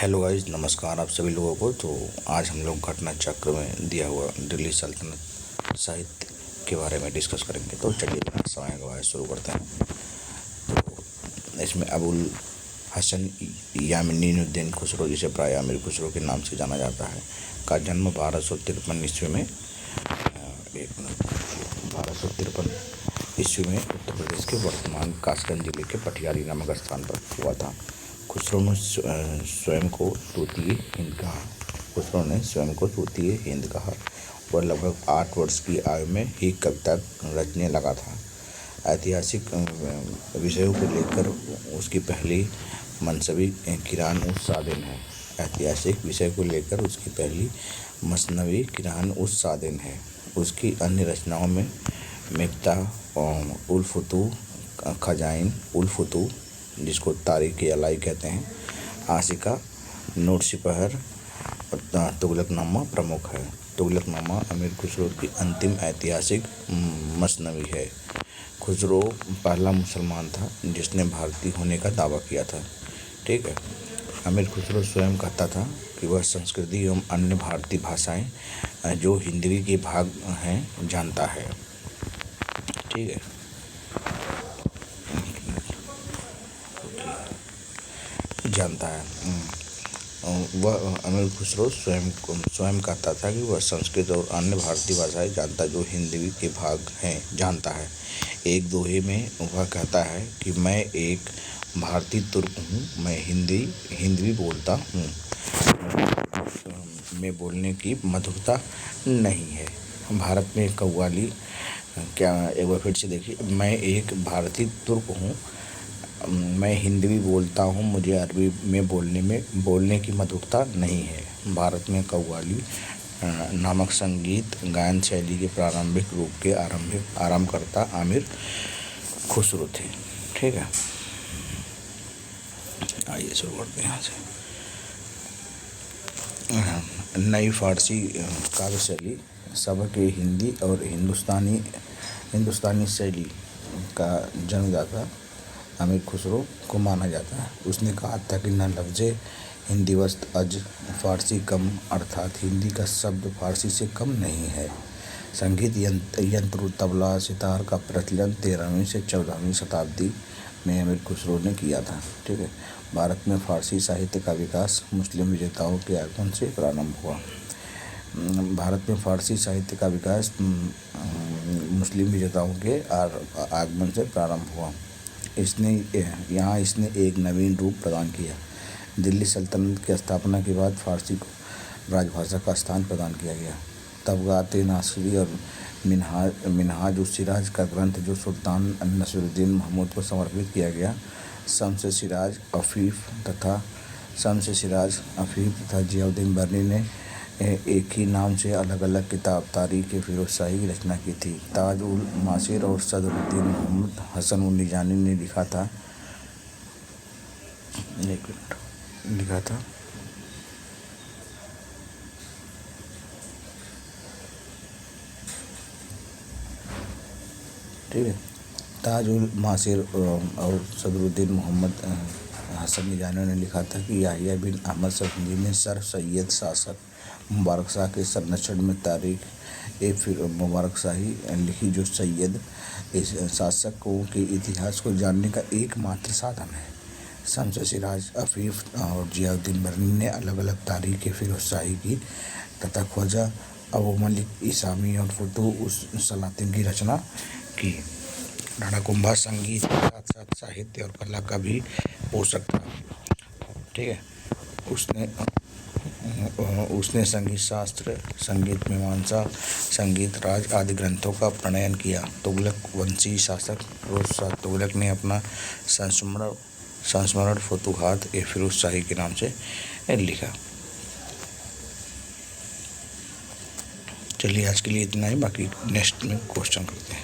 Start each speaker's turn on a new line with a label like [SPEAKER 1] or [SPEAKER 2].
[SPEAKER 1] Hello guys, नमस्कार आप सभी लोगों को। तो आज हम लोग घटना चक्र में दिया हुआ दिल्ली सल्तनत साहित्य के बारे में डिस्कस करेंगे। तो चलिए बिना समय गवाए शुरू करते हैं। तो इसमें अबुल हसन यामीनुद्दीन खुसरो, जिसे प्राय अमीर खुसरो के नाम से जाना जाता है, का जन्म 1253 ईस्वी में 1253 ईस्वी में उत्तर प्रदेश के वर्तमान कासगंज जिले के पटियाली नामक स्थान पर हुआ था। खुसरो ने स्वयं को तूतीय हिंद कहा। वह लगभग 8 वर्ष की आयु में ही कविता रचने लगा था। ऐतिहासिक विषयों को लेकर उसकी पहली मनसबी किरान उस सादिन है। ऐतिहासिक विषय को लेकर उसकी पहली मसनवी किरान उस सादिन है। उसकी अन्य रचनाओं में मिफ्ता उल फुतूह, खजाइन उल फुतूह, जिसको तारीख अलाई कहते हैं, आशिका, नोट सिपहर और तुगलकनामा प्रमुख है। तुगलकनामा अमीर खुसरो की अंतिम ऐतिहासिक मसनवी है। खुसरो पहला मुसलमान था जिसने भारतीय होने का दावा किया था। ठीक है। अमीर खुसरो स्वयं कहता था कि वह संस्कृति एवं अन्य भारतीय भाषाएं जो हिंदवी के भाग हैं जानता है। ठीक है। जानता है। वह अमीर खुसरो स्वयं कहता था कि वह संस्कृत और अन्य भारतीय भाषाएं जानता जो हिंदवी के भाग हैं जानता है। एक दोहे में वह कहता है कि मैं एक भारतीय तुर्क हूँ, मैं हिंदवी बोलता हूँ, में बोलने की मधुरता नहीं है। भारत में कव्वाली क्या, एक बार फिर से देखिए, मैं एक भारतीय तुर्क हूँ, मैं हिंदवी बोलता हूँ, मुझे अरबी में बोलने की मधुरता नहीं है। भारत में कव्वाली नामक संगीत गायन शैली के प्रारंभिक रूप के आरंभकर्ता आमिर खुसरो थे। ठीक है। आइए शुरू करते हैं यहाँ से। नई फारसी काव्य शैली सबक हिंदी और हिंदुस्तानी शैली का जन्मदाता अमीर खुसरो को माना जाता है। उसने कहा था कि न लफ्ज़े हिंदी वस्त अज फारसी कम, अर्थात हिंदी का शब्द फारसी से कम नहीं है। संगीत यंत्र तबला सितार का प्रचलन 13वीं से 14वीं शताब्दी में अमीर खुसरो ने किया था। ठीक है। भारत में फारसी साहित्य का विकास मुस्लिम विजेताओं के आगमन से प्रारंभ हुआ। भारत में फारसी साहित्य का विकास मुस्लिम विजेताओं के आगमन से प्रारंभ हुआ। इसने एक नवीन रूप प्रदान किया। दिल्ली सल्तनत की स्थापना के बाद फारसी को राजभाषा का स्थान प्रदान किया गया। तबगात नासिरी और मिनहाज उस सिराज का ग्रंथ जो सुल्तान नसीरुद्दीन महमूद को समर्पित किया गया, शम्स सिराज अफीफ तथा जियाउद्दीन बर्नी ने एक ही नाम से अलग अलग किताब तारीख फिरोज शाही की रचना की थी। ताज उल मासिर और सदरुद्दीन मोहम्मद हसन उल निजानी ने लिखा था। ठीक है। ताज उल मासिर और सदरुद्दीन मोहम्मद हसन निजानी ने लिखा था कि याहिया बिन अहमद सफंदी ने सर सैयद शासक मुबारक शाह के संरक्षण में तारीख फिर मुबारक शाही लिखी, जो सैयद शासकों के इतिहास को जानने का एकमात्र साधन है। शम्स सिराज अफीफ और जियाउद्दीन बर्नी ने अलग अलग तारीख फिरोज शाही की तथा ख्वाजा अबू मलिक इसामी और फुतूह उस सलातिन की रचना की। राणा कुंभा संगीत के साथ साथ साहित्य और कला का भी पोषक था। ठीक है। उसने संगीत शास्त्र, संगीत मीमांसा, संगीत राज आदि ग्रंथों का प्रणयन किया। तुगलक वंशी शासक फिरोज शाह तुगलक ने अपना संस्मरण फुतूहात फिरोज शाही के नाम से लिखा। चलिए आज के लिए इतना ही, बाकी नेक्स्ट में क्वेश्चन करते हैं।